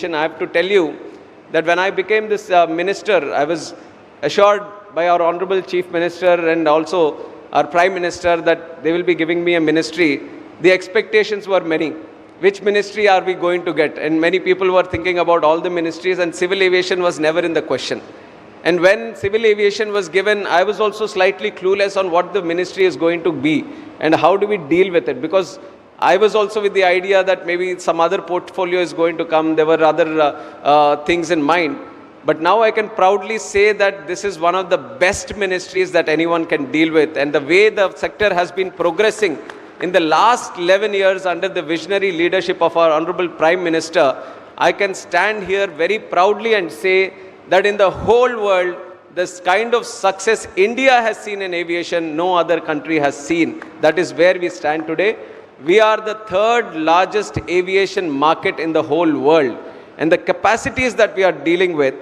I have to tell you that when I became this minister, I was assured by our Honorable Chief Minister and also our Prime Minister that they will be giving me a ministry. The expectations were many. Which ministry are we going to get? And many people were thinking about all the ministries, and civil aviation was never in the question. And when civil aviation was given, I was also slightly clueless on what the ministry is going to be and how do we deal with it, because I was also with the idea that maybe some other portfolio is going to come. There were other things in mind. But now I can proudly say that this is one of the best ministries that anyone can deal with. And the way the sector has been progressing in the last 11 years under the visionary leadership of our Honorable Prime Minister, I can stand here very proudly and say that in the whole world, this kind of success India has seen in aviation, no other country has seen. That is where we stand today. We are the third largest aviation market in the whole world. And the capacities that we are dealing with,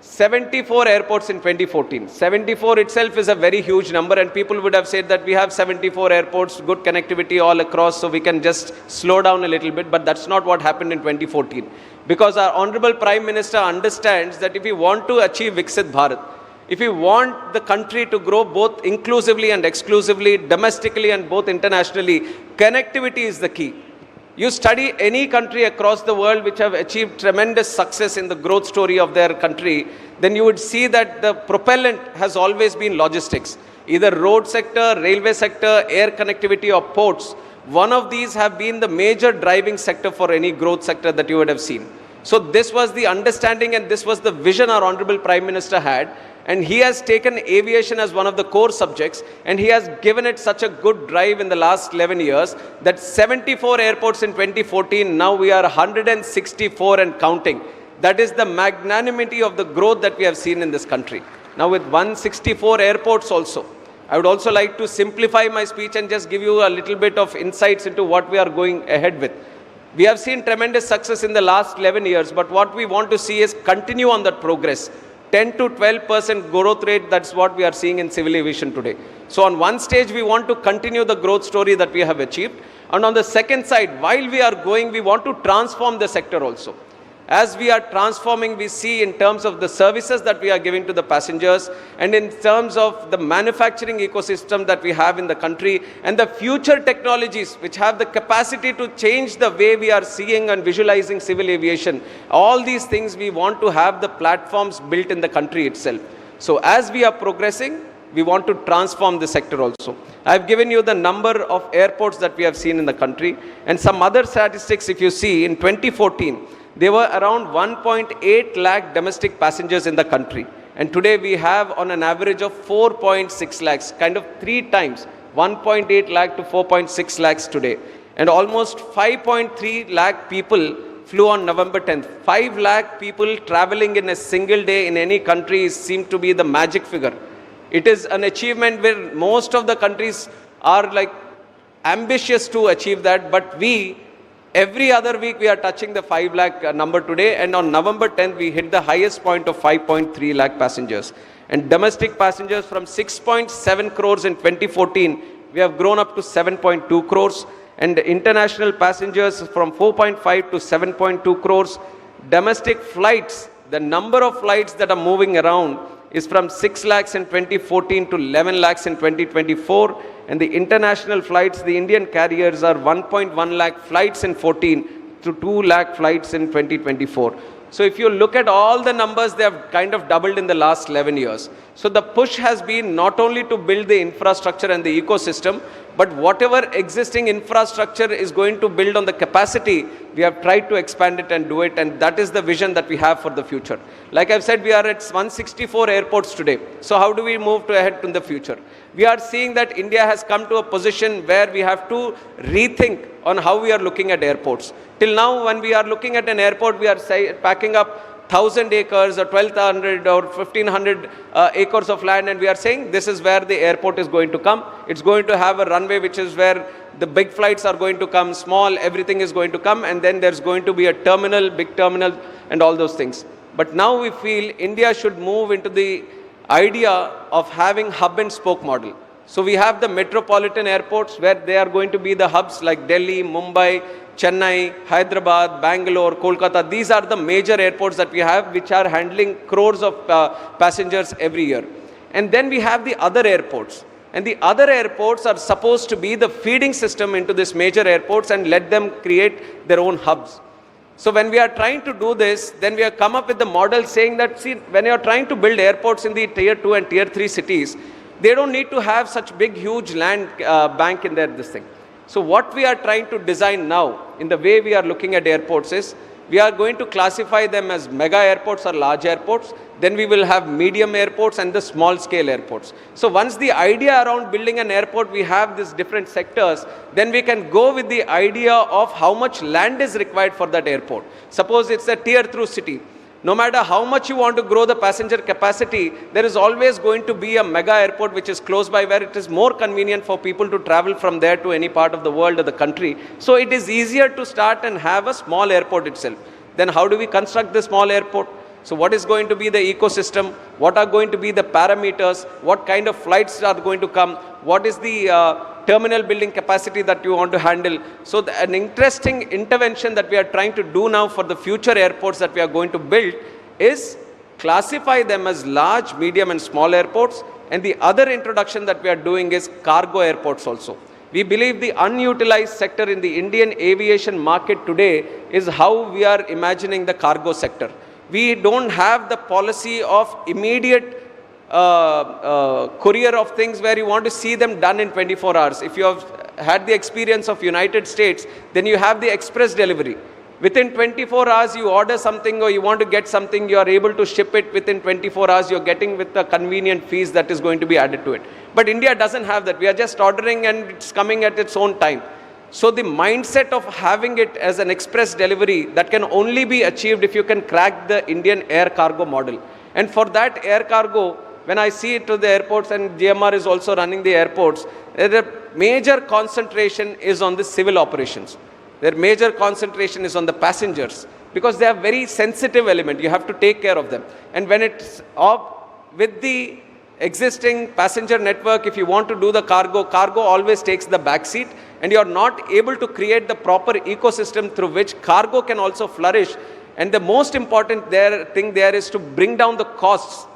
74 airports in 2014. 74 itself is a very huge number, and people would have said that we have 74 airports, good connectivity all across, so we can just slow down a little bit. But that's not what happened in 2014. Because our Honorable Prime Minister understands that if we want to achieve Viksit Bharat, if we want the country to grow both inclusively and exclusively, domestically and both internationally, connectivity is the key. You study any country across the world which have achieved tremendous success in the growth story of their country, then you would see that the propellant has always been logistics. Either road sector, railway sector, air connectivity or ports. One of these have been the major driving sector for any growth sector that you would have seen. So this was the understanding and this was the vision our Honorable Prime Minister had. And he has taken aviation as one of the core subjects, and he has given it such a good drive in the last 11 years that 74 airports in 2014, now we are 164 and counting. That is the magnanimity of the growth that we have seen in this country. Now with 164 airports also, I would also like to simplify my speech and just give you a little bit of insights into what we are going ahead with. We have seen tremendous success in the last 11 years, but what we want to see is continue on that progress. 10 to 12% growth rate, that's what we are seeing in civil aviation today. So on one stage, we want to continue the growth story that we have achieved. And on the second side, while we are going, we want to transform the sector also. As we are transforming, we see in terms of the services that we are giving to the passengers and in terms of the manufacturing ecosystem that we have in the country and the future technologies which have the capacity to change the way we are seeing and visualizing civil aviation. All these things we want to have the platforms built in the country itself. So as we are progressing, we want to transform the sector also. I've given you the number of airports that we have seen in the country and some other statistics. If you see in 2014, there were around 1.8 lakh domestic passengers in the country. And today we have on an average of 4.6 lakhs, kind of 3 times, 1.8 lakh to 4.6 lakhs today. And almost 5.3 lakh people flew on November 10th. 5 lakh people traveling in a single day in any country seems to be the magic figure. It is an achievement where most of the countries are like ambitious to achieve that, but every other week we are touching the 5 lakh number today, and on November 10th we hit the highest point of 5.3 lakh passengers. And domestic passengers from 6.7 crores in 2014, we have grown up to 7.2 crores. And international passengers from 4.5 to 7.2 crores. Domestic flights, the number of flights that are moving around is from 6 lakhs in 2014 to 11 lakhs in 2024. And the international flights, the Indian carriers are 1.1 lakh flights in 14 to 2 lakh flights in 2024. So if you look at all the numbers, they have kind of doubled in the last 11 years. So the push has been not only to build the infrastructure and the ecosystem, but whatever existing infrastructure is going to build on the capacity, we have tried to expand it and do it. And that is the vision that we have for the future. Like I've said, we are at 164 airports today. So how do we move ahead in the future? We are seeing that India has come to a position where we have to rethink on how we are looking at airports. Till now, when we are looking at an airport, we are packing up 1,000 acres or 1,200 or 1,500 acres of land, and we are saying this is where the airport is going to come. It's going to have a runway which is where the big flights are going to come, small, everything is going to come, and then there's going to be a terminal, big terminal, and all those things. But now we feel India should move into the idea of having hub and spoke model. So we have the metropolitan airports where they are going to be the hubs like Delhi, Mumbai, Chennai, Hyderabad, Bangalore, Kolkata, these are the major airports that we have which are handling crores of passengers every year. And then we have the other airports. And the other airports are supposed to be the feeding system into these major airports and let them create their own hubs. So when we are trying to do this, then we have come up with the model saying that, see, when you are trying to build airports in the tier 2 and tier 3 cities, they don't need to have such big, huge land bank in this thing. So what we are trying to design now, in the way we are looking at airports is, we are going to classify them as mega airports or large airports. Then we will have medium airports and the small scale airports. So once the idea around building an airport, we have these different sectors, then we can go with the idea of how much land is required for that airport. Suppose it's a tier 2 city. No matter how much you want to grow the passenger capacity, there is always going to be a mega airport which is close by, where it is more convenient for people to travel from there to any part of the world or the country. So it is easier to start and have a small airport itself. Then how do we construct the small airport? So what is going to be the ecosystem? What are going to be the parameters? What kind of flights are going to come? What is the terminal building capacity that you want to handle? So an interesting intervention that we are trying to do now for the future airports that we are going to build is classify them as large, medium and small airports. And the other introduction that we are doing is cargo airports also. We believe the unutilized sector in the Indian aviation market today is how we are imagining the cargo sector. We don't have the policy of immediate courier of things where you want to see them done in 24 hours. If you have had the experience of United States, then you have the express delivery. Within 24 hours, you order something or you want to get something, you are able to ship it within 24 hours, you're getting with the convenient fees that is going to be added to it. But India doesn't have that. We are just ordering and it's coming at its own time. So the mindset of having it as an express delivery, that can only be achieved if you can crack the Indian air cargo model. And for that air cargo, when I see it to the airports, and GMR is also running the airports, the major concentration is on the civil operations. Their major concentration is on the passengers, because they are very sensitive element. You have to take care of them. And when it's up with the existing passenger network, if you want to do the cargo always takes the back seat, and you are not able to create the proper ecosystem through which cargo can also flourish. And the most important thing there is to bring down the costs.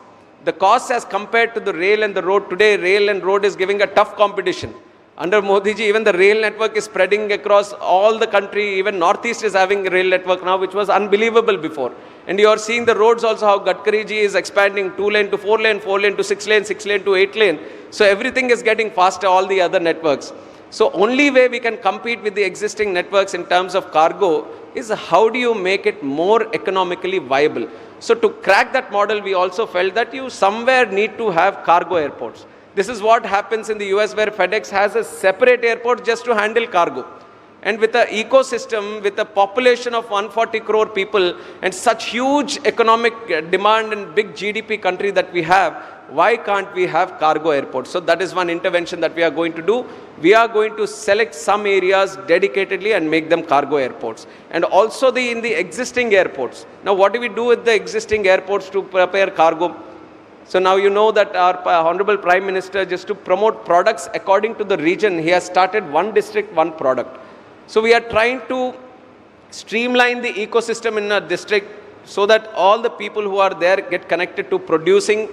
The costs as compared to the rail and the road. Today, rail and road is giving a tough competition. Under Modi ji, even the rail network is spreading across all the country. Even Northeast is having a rail network now, which was unbelievable before. And you are seeing the roads also, how Gadkari ji is expanding 2 lane to 4 lane, 4 lane to 6 lane, 6 lane to 8 lane. So everything is getting faster, all the other networks. So only way we can compete with the existing networks in terms of cargo is how do you make it more economically viable. So to crack that model, we also felt that you somewhere need to have cargo airports. This is what happens in the US, where FedEx has a separate airport just to handle cargo. And with an ecosystem, with a population of 140 crore people and such huge economic demand and big GDP country that we have, why can't we have cargo airports? So that is one intervention that we are going to do. We are going to select some areas dedicatedly and make them cargo airports. And also in the existing airports. Now what do we do with the existing airports to prepare cargo? So now you know that our Honorable Prime Minister, just to promote products according to the region, he has started one district, one product. So we are trying to streamline the ecosystem in a district so that all the people who are there get connected to producing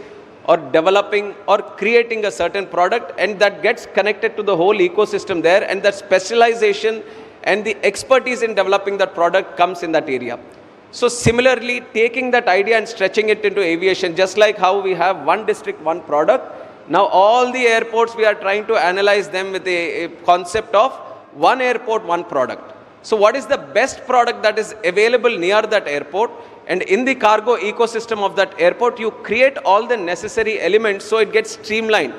or developing or creating a certain product, and that gets connected to the whole ecosystem there, and that specialization and the expertise in developing that product comes in that area. So similarly, taking that idea and stretching it into aviation, just like how we have one district, one product, now all the airports we are trying to analyze them with a concept of one airport, one product. So what is the best product that is available near that airport? And in the cargo ecosystem of that airport, you create all the necessary elements so it gets streamlined.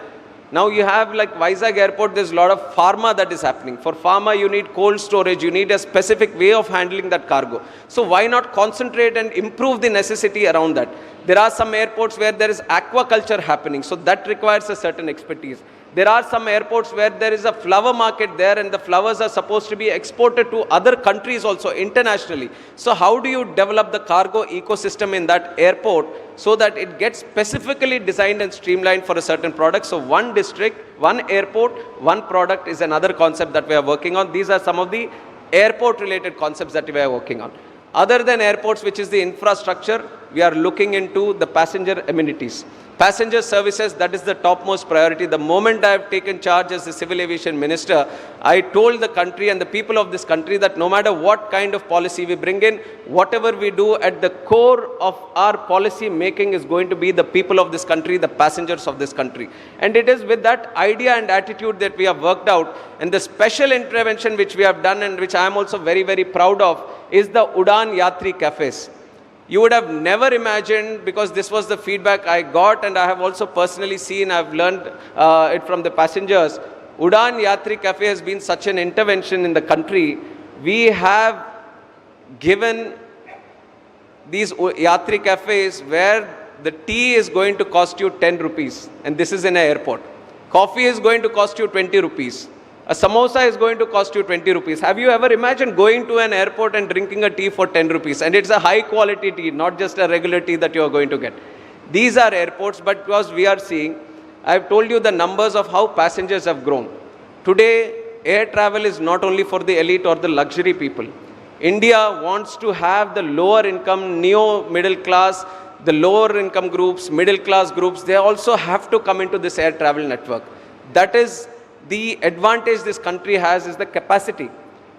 Now you have like Vizag airport, there's a lot of pharma that is happening. For pharma, you need cold storage, you need a specific way of handling that cargo. So why not concentrate and improve the necessity around that? There are some airports where there is aquaculture happening, so that requires a certain expertise. There are some airports where there is a flower market there, and the flowers are supposed to be exported to other countries also internationally. So how do you develop the cargo ecosystem in that airport so that it gets specifically designed and streamlined for a certain product? So one district, one airport, one product is another concept that we are working on. These are some of the airport related concepts that we are working on. Other than airports, which is the infrastructure, we are looking into the passenger amenities. Passenger services, that is the topmost priority. The moment I have taken charge as the Civil Aviation Minister, I told the country and the people of this country that no matter what kind of policy we bring in, whatever we do, at the core of our policy making is going to be the people of this country, the passengers of this country. And it is with that idea and attitude that we have worked out. And the special intervention which we have done and which I am also very, very proud of is the Udan Yatri cafes. You would have never imagined, because this was the feedback I got and I have also personally seen, I've learned it from the passengers. Udan Yatri Cafe has been such an intervention in the country. We have given these Yatri cafes where the tea is going to cost you 10 rupees, and this is in an airport. Coffee is going to cost you 20 rupees. A samosa is going to cost you 20 rupees. Have you ever imagined going to an airport and drinking a tea for 10 rupees? And it's a high quality tea, not just a regular tea that you are going to get. These are airports, but because we are seeing, I've told you the numbers of how passengers have grown. Today, air travel is not only for the elite or the luxury people. India wants to have the lower income, neo-middle class, the lower income groups, middle class groups, they also have to come into this air travel network. That is the advantage this country has, is the capacity.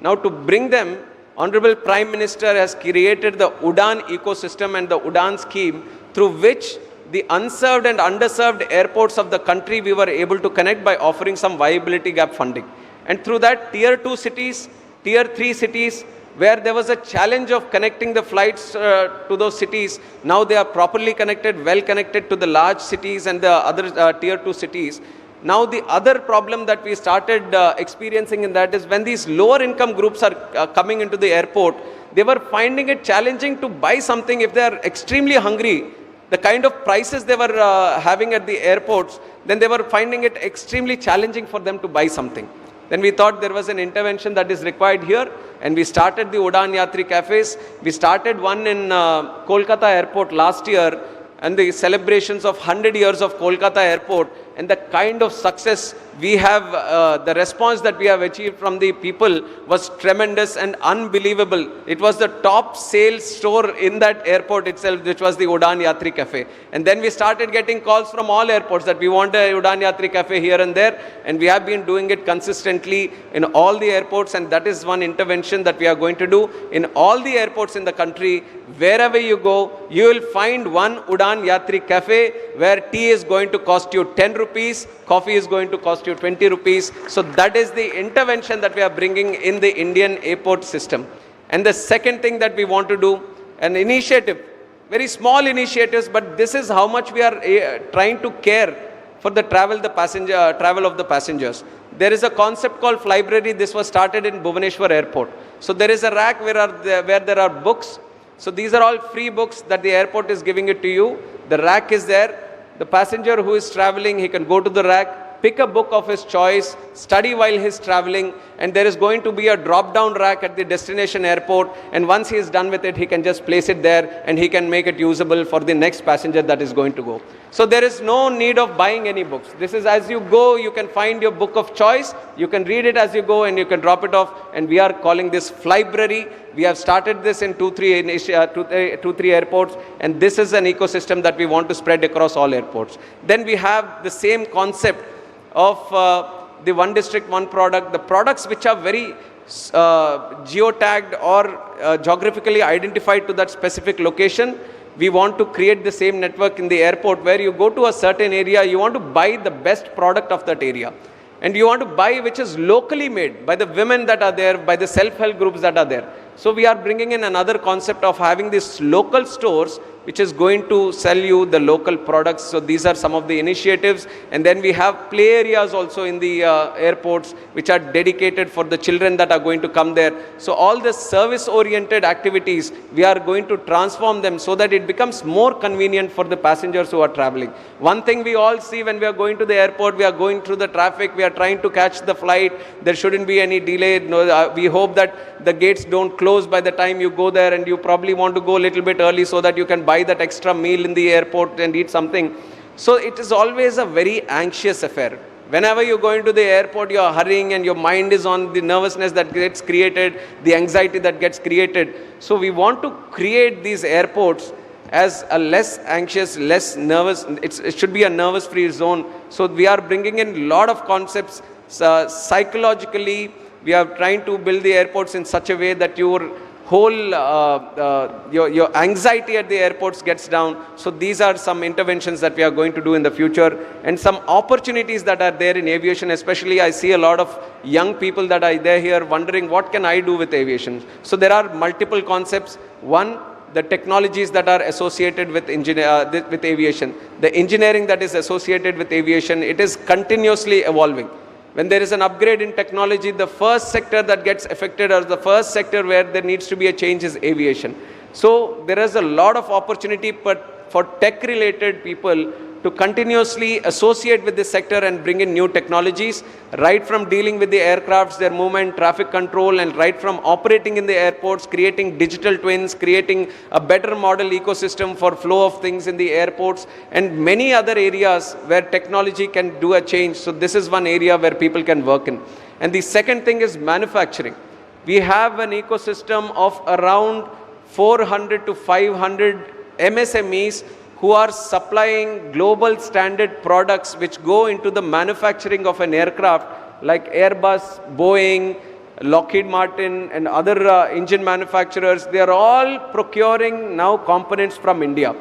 Now to bring them, Honorable Prime Minister has created the Udan ecosystem and the Udan scheme, through which the unserved and underserved airports of the country we were able to connect by offering some viability gap funding. And through that, tier 2 cities, tier 3 cities, where there was a challenge of connecting the flights to those cities, now they are properly connected, well connected to the large cities and the other tier 2 cities. Now the other problem that we started experiencing in that is when these lower income groups are coming into the airport, they were finding it challenging to buy something if they are extremely hungry. The kind of prices they were having at the airports, then they were finding it extremely challenging for them to buy something. Then we thought there was an intervention that is required here, and we started the Udan Yatri cafes. We started one in Kolkata airport last year, and the celebrations of 100 years of Kolkata airport, and the kind of success we have, the response that we have achieved from the people was tremendous and unbelievable. It was the top sales store in that airport itself, which was the Udan Yatri Cafe. And then we started getting calls from all airports that we want a Udan Yatri Cafe here and there, and we have been doing it consistently in all the airports, and that is one intervention that we are going to do. In all the airports in the country, wherever you go, you will find one Udan Yatri Cafe where tea is going to cost you 10 rupees, coffee is going to cost you 20 rupees. So that is the intervention that we are bringing in the Indian airport system. And the second thing that we want to do, an initiative, very small initiatives, but this is how much we are trying to care for the travel of the passengers. There is a concept called Flybrary. This was started in Bhubaneswar airport. So there is a rack where there are books. So these are all free books that the airport is giving it to you. The rack is there. The passenger who is traveling, he can go to the rack, pick a book of his choice, study while he is traveling, and there is going to be a drop-down rack at the destination airport, and once he is done with it, he can just place it there and he can make it usable for the next passenger that is going to go. So there is no need of buying any books. This is as you go, you can find your book of choice, you can read it as you go and you can drop it off, and we are calling this Flybrary. We have started this in 2-3 airports, and this is an ecosystem that we want to spread across all airports. Then we have the same concept of the one district, one product. The products which are very geotagged or geographically identified to that specific location, we want to create the same network in the airport where you go to a certain area, you want to buy the best product of that area. And you want to buy which is locally made by the women that are there, by the self-help groups that are there. So we are bringing in another concept of having these local stores which is going to sell you the local products. So these are some of the initiatives. And then we have play areas also in the airports which are dedicated for the children that are going to come there. So all the service-oriented activities, we are going to transform them so that it becomes more convenient for the passengers who are traveling. One thing we all see when we are going to the airport, we are going through the traffic, we are trying to catch the flight, there shouldn't be any delay. No, we hope that the gates don't close by the time you go there, and you probably want to go a little bit early so that you can buy that extra meal in the airport and eat something. So it is always a very anxious affair. Whenever you go into the airport, you are hurrying and your mind is on the nervousness that gets created, the anxiety that gets created. So we want to create these airports as a less anxious, less nervous, it should be a nervous-free zone. So we are bringing in a lot of concepts. Psychologically, we are trying to build the airports in such a way that your whole, your anxiety at the airports gets down. So these are some interventions that we are going to do in the future, and some opportunities that are there in aviation. Especially I see a lot of young people that are there here wondering, what can I do with aviation? So there are multiple concepts. One, the technologies that are associated with with aviation, the engineering that is associated with aviation, it is continuously evolving. When there is an upgrade in technology, the first sector that gets affected, or the first sector where there needs to be a change, is aviation. So there is a lot of opportunity for tech-related people to continuously associate with this sector and bring in new technologies, right from dealing with the aircrafts, their movement, traffic control, and right from operating in the airports, creating digital twins, creating a better model ecosystem for flow of things in the airports, and many other areas where technology can do a change. So this is one area where people can work in. And the second thing is manufacturing. We have an ecosystem of around 400 to 500 MSMEs who are supplying global standard products which go into the manufacturing of an aircraft, like Airbus, Boeing, Lockheed Martin, and other engine manufacturers. They are all procuring now components from India.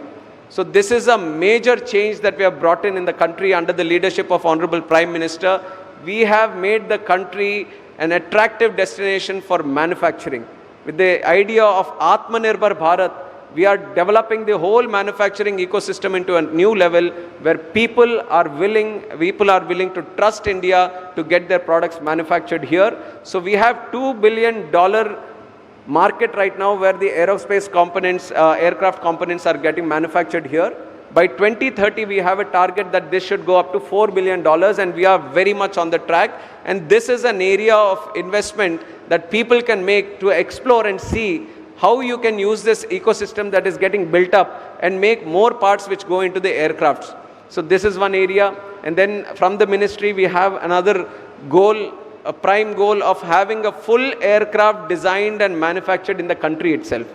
So this is a major change that we have brought in the country under the leadership of Honorable Prime Minister. We have made the country an attractive destination for manufacturing. With the idea of Atmanirbhar Bharat, we are developing the whole manufacturing ecosystem into a new level where people are willing to trust India to get their products manufactured here. So we have $2 billion market right now where the aerospace components, aircraft components are getting manufactured here. By 2030, we have a target that this should go up to $4 billion, and we are very much on the track. And this is an area of investment that people can make to explore and see how you can use this ecosystem that is getting built up and make more parts which go into the aircrafts. So this is one area. And then from the ministry, we have another goal, a prime goal of having a full aircraft designed and manufactured in the country itself.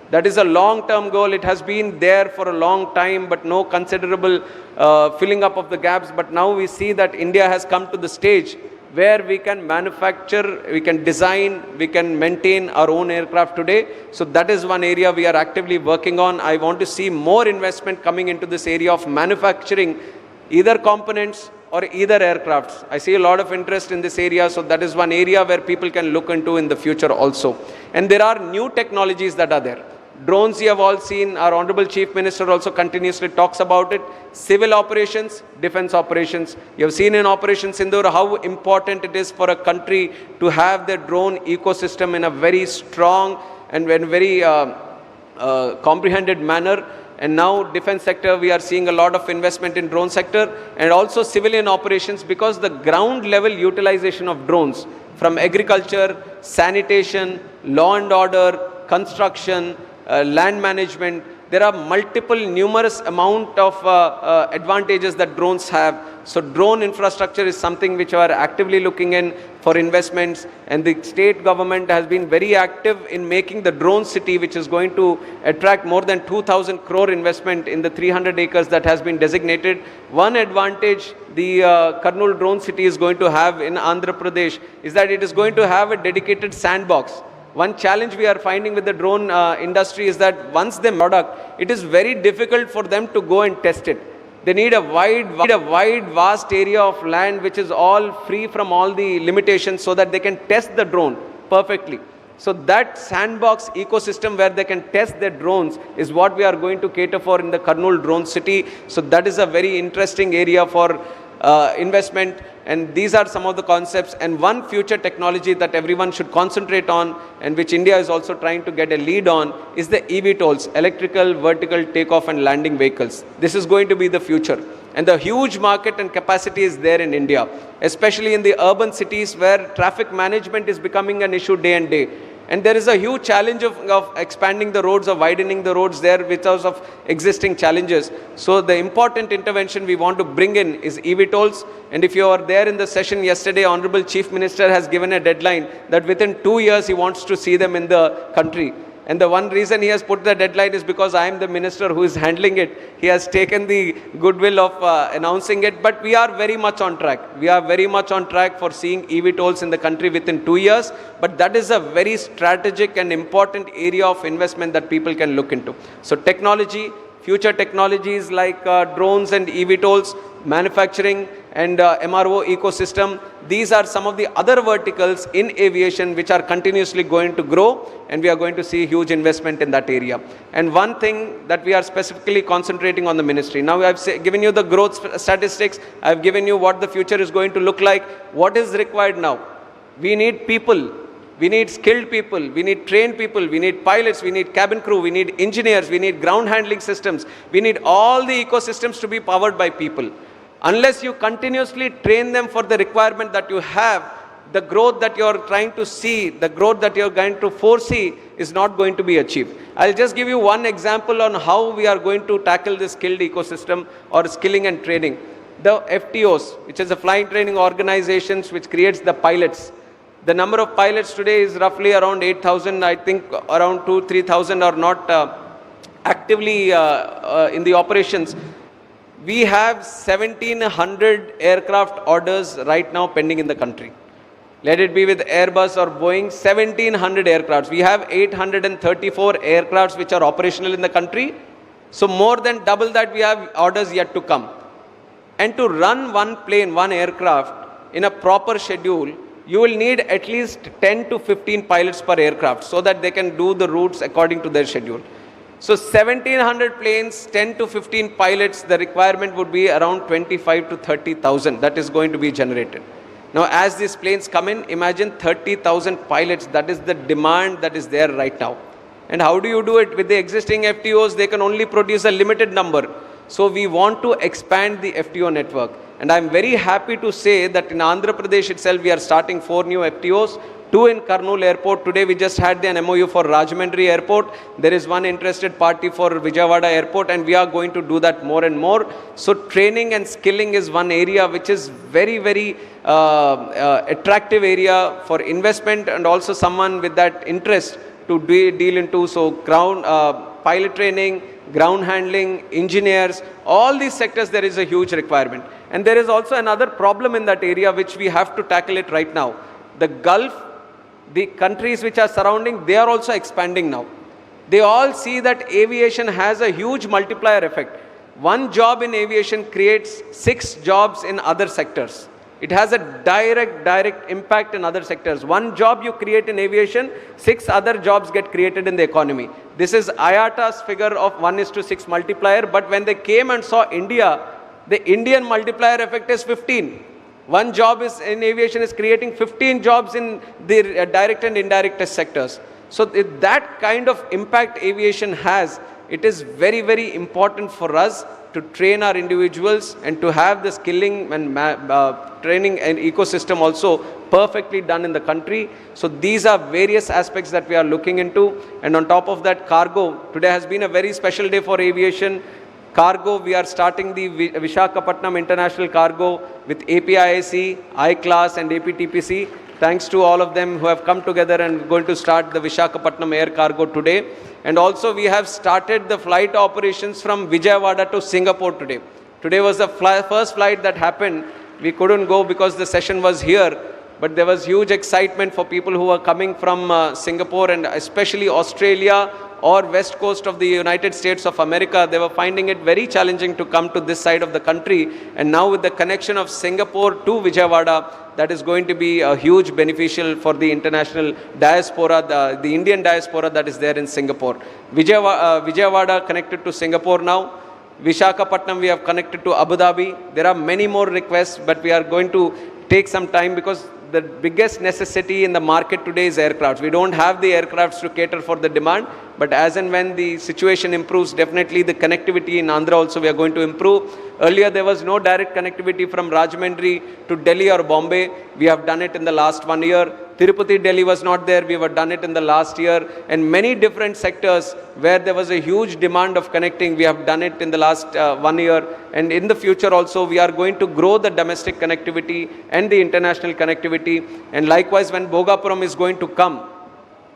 That is a long-term goal. It has been there for a long time, but no considerable filling up of the gaps. But now we see that India has come to the stage where we can manufacture, we can design, we can maintain our own aircraft today. So that is one area we are actively working on. I want to see more investment coming into this area of manufacturing either components or either aircrafts. I see a lot of interest in this area, so that is one area where people can look into in the future also. And there are new technologies that are there. Drones, you have all seen, our Honorable Chief Minister also continuously talks about it. Civil operations, defense operations. You have seen in Operation Sindoor how important it is for a country to have their drone ecosystem in a very strong and very comprehended manner. And now defense sector, we are seeing a lot of investment in drone sector, and also civilian operations, because the ground level utilization of drones from agriculture, sanitation, law and order, construction, land management, there are numerous amount of advantages that drones have. So drone infrastructure is something which we are actively looking in for investments, and the state government has been very active in making the drone city, which is going to attract more than 2,000 crore investment in the 300 acres that has been designated. One advantage the Kurnool drone city is going to have in Andhra Pradesh is that it is going to have a dedicated sandbox. One challenge we are finding with the drone industry is that once they product, it is very difficult for them to go and test it. They need a wide, vast area of land which is all free from all the limitations, so that they can test the drone perfectly. So that sandbox ecosystem where they can test their drones is what we are going to cater for in the Kurnool drone city. So that is a very interesting area for investment. And these are some of the concepts. And one future technology that everyone should concentrate on, and which India is also trying to get a lead on, is the eVTOLs, electrical vertical takeoff and landing vehicles. This is going to be the future. And the huge market and capacity is there in India, especially in the urban cities where traffic management is becoming an issue day and day. And there is a huge challenge of expanding the roads or widening the roads there because of existing challenges. So the important intervention we want to bring in is EV tolls. And if you are there in the session yesterday, Honorable Chief Minister has given a deadline that within 2 years he wants to see them in the country. And the one reason he has put the deadline is because I am the minister who is handling it. He has taken the goodwill of announcing it, but we are very much on track. We are very much on track for seeing EV tolls in the country within 2 years, but that is a very strategic and important area of investment that people can look into. So technology, future technologies like drones and EV tolls, manufacturing and MRO ecosystem, these are some of the other verticals in aviation which are continuously going to grow, and we are going to see huge investment in that area. And one thing that we are specifically concentrating on the ministry. Now I have given you the growth statistics, I have given you what the future is going to look like. What is required now? We need people. We need skilled people, we need trained people, we need pilots, we need cabin crew, we need engineers, we need ground handling systems. We need all the ecosystems to be powered by people. Unless you continuously train them for the requirement that you have, the growth that you are trying to see, the growth that you are going to foresee is not going to be achieved. I'll just give you one example on how we are going to tackle this skilled ecosystem or skilling and training. The FTOs, which is the flying training organizations which creates the pilots. The number of pilots today is roughly around 8,000. I think around 2,000-3,000 are not actively in the operations. We have 1,700 aircraft orders right now pending in the country. Let it be with Airbus or Boeing, 1,700 aircrafts. We have 834 aircrafts which are operational in the country. So more than double that we have orders yet to come. And to run one plane, one aircraft in a proper schedule, you will need at least 10 to 15 pilots per aircraft so that they can do the routes according to their schedule. So 1,700 planes, 10 to 15 pilots, the requirement would be around 25 to 30,000 that is going to be generated. Now as these planes come in, imagine 30,000 pilots, that is the demand that is there right now. And how do you do it? With the existing FTOs, they can only produce a limited number. So we want to expand the FTO network. And I'm very happy to say that in Andhra Pradesh itself, we are starting 4 new FTOs. 2 in Kurnool Airport. Today we just had an MOU for Rajahmundry Airport. There is one interested party for Vijayawada Airport, and we are going to do that more and more. So training and skilling is one area which is very, very attractive area for investment, and also someone with that interest to deal into. So ground pilot training, ground handling, engineers, all these sectors there is a huge requirement. And there is also another problem in that area which we have to tackle it right now. The Gulf, the countries which are surrounding, they are also expanding now. They all see that aviation has a huge multiplier effect. One job in aviation creates 6 jobs in other sectors. It has a direct impact in other sectors. One job you create in aviation, 6 other jobs get created in the economy. This is IATA's figure of 1:6 multiplier, but when they came and saw India, the Indian multiplier effect is 15. One job is in aviation is creating 15 jobs in the direct and indirect sectors. So that kind of impact aviation has, it is very, very important for us to train our individuals and to have the skilling and training and ecosystem also perfectly done in the country. So these are various aspects that we are looking into. And on top of that, cargo. Today has been a very special day for aviation. Cargo, we are starting the Visakhapatnam International Cargo with APIIC, I-Class and APTPC. Thanks to all of them who have come together and going to start the Visakhapatnam Air Cargo today. And also we have started the flight operations from Vijayawada to Singapore today. Today was the first flight that happened. We couldn't go because the session was here, but there was huge excitement for people who were coming from Singapore and especially Australia or west coast of the United States of America. They were finding it very challenging to come to this side of the country. And now with the connection of Singapore to Vijayawada, that is going to be a huge beneficial for the international diaspora, the Indian diaspora that is there in Singapore. Vijayawada connected to Singapore now. Visakhapatnam we have connected to Abu Dhabi. There are many more requests, but we are going to take some time because the biggest necessity in the market today is aircrafts. We don't have the aircrafts to cater for the demand, but as and when the situation improves, definitely the connectivity in Andhra also we are going to improve. Earlier there was no direct connectivity from Rajahmundry to Delhi or Bombay. We have done it in the last 1 year. Tirupati, Delhi was not there. We have done it in the last year. And many different sectors where there was a huge demand of connecting, we have done it in the last 1 year. And in the future also, we are going to grow the domestic connectivity and the international connectivity. And likewise, when Bhogapuram is going to come,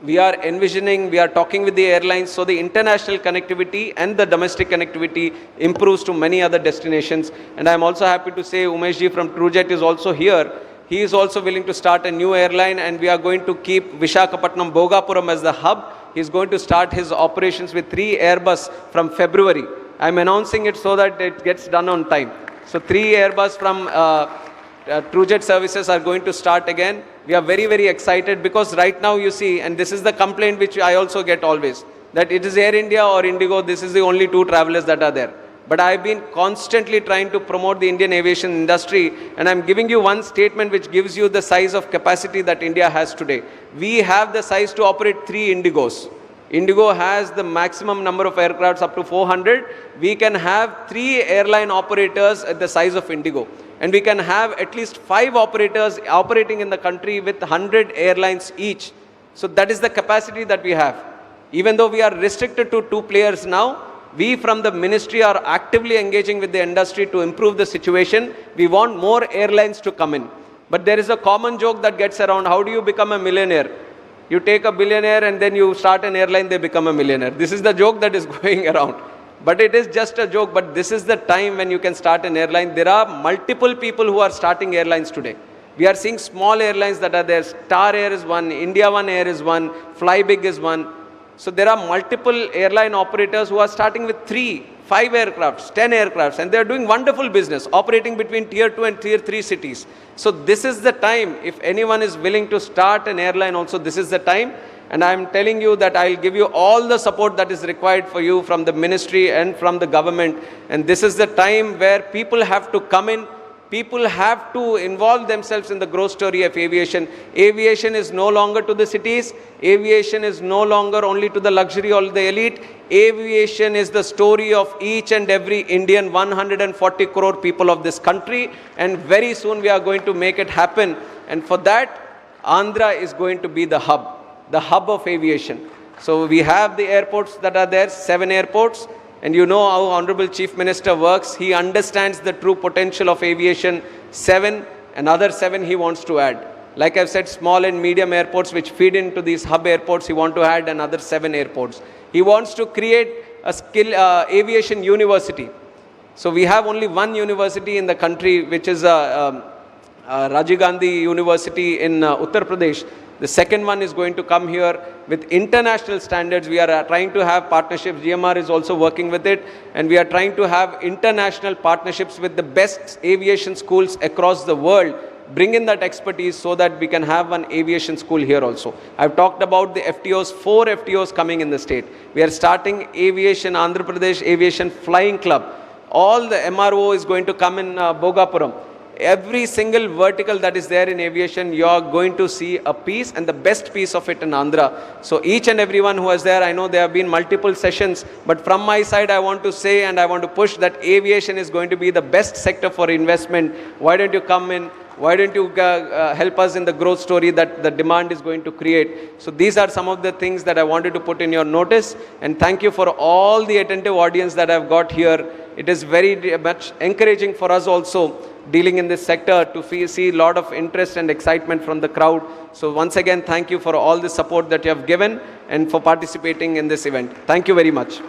we are envisioning, we are talking with the airlines, so the international connectivity and the domestic connectivity improves to many other destinations. And I am also happy to say Umeshji from TrueJet is also here. He is also willing to start a new airline, and we are going to keep Visakhapatnam Bhogapuram as the hub. He is going to start his operations with 3 Airbus from February. I am announcing it so that it gets done on time. So 3 Airbus from TrueJet services are going to start again. We are very, very excited because right now you see, and this is the complaint which I also get always, that it is Air India or Indigo, this is the only 2 travelers that are there. But I've been constantly trying to promote the Indian aviation industry, and I'm giving you one statement which gives you the size of capacity that India has today. We have the size to operate 3 Indigos. Indigo has the maximum number of aircrafts up to 400. We can have 3 airline operators at the size of Indigo. And we can have at least 5 operators operating in the country with 100 airlines each. So that is the capacity that we have. Even though we are restricted to 2 players now, we from the ministry are actively engaging with the industry to improve the situation. We want more airlines to come in. But there is a common joke that gets around, how do you become a millionaire? You take a billionaire and then you start an airline, they become a millionaire. This is the joke that is going around. But it is just a joke, but this is the time when you can start an airline. There are multiple people who are starting airlines today. We are seeing small airlines that are there. Star Air is one, India One Air is one, Flybig is one. So there are multiple airline operators who are starting with 3, 5 aircrafts, 10 aircrafts, and they are doing wonderful business, operating between tier 2 and tier 3 cities. So this is the time, if anyone is willing to start an airline also, this is the time. And I am telling you that I will give you all the support that is required for you from the ministry and from the government. And this is the time where people have to come in. People have to involve themselves in the growth story of aviation. Aviation is no longer to the cities. Aviation is no longer only to the luxury or the elite. Aviation is the story of each and every Indian, 140 crore people of this country. And very soon we are going to make it happen. And for that, Andhra is going to be the hub of aviation. So we have the airports that are there, 7 airports. And you know how Honorable Chief Minister works. He understands the true potential of aviation. 7, another 7 he wants to add. Like I've said, small and medium airports which feed into these hub airports, he wants to add another 7 airports. He wants to create a skill aviation university. So we have only one university in the country, which is Rajiv Gandhi University in Uttar Pradesh. The second one is going to come here with international standards. We are trying to have partnerships. GMR is also working with it. And we are trying to have international partnerships with the best aviation schools across the world. Bring in that expertise so that we can have an aviation school here also. I've talked about the FTOs, 4 FTOs coming in the state. We are starting Aviation, Andhra Pradesh Aviation Flying Club. All the MRO is going to come in Bhogapuram. Every single vertical that is there in aviation, you are going to see a piece, and the best piece of it in Andhra. So each and everyone who was there, I know there have been multiple sessions, but from my side I want to say and I want to push that aviation is going to be the best sector for investment. Why don't you come in? Why don't you help us in the growth story that the demand is going to create? So these are some of the things that I wanted to put in your notice. And thank you for all the attentive audience that I've got here. It is very much encouraging for us also dealing in this sector to see a lot of interest and excitement from the crowd. So once again, thank you for all the support that you have given and for participating in this event. Thank you very much.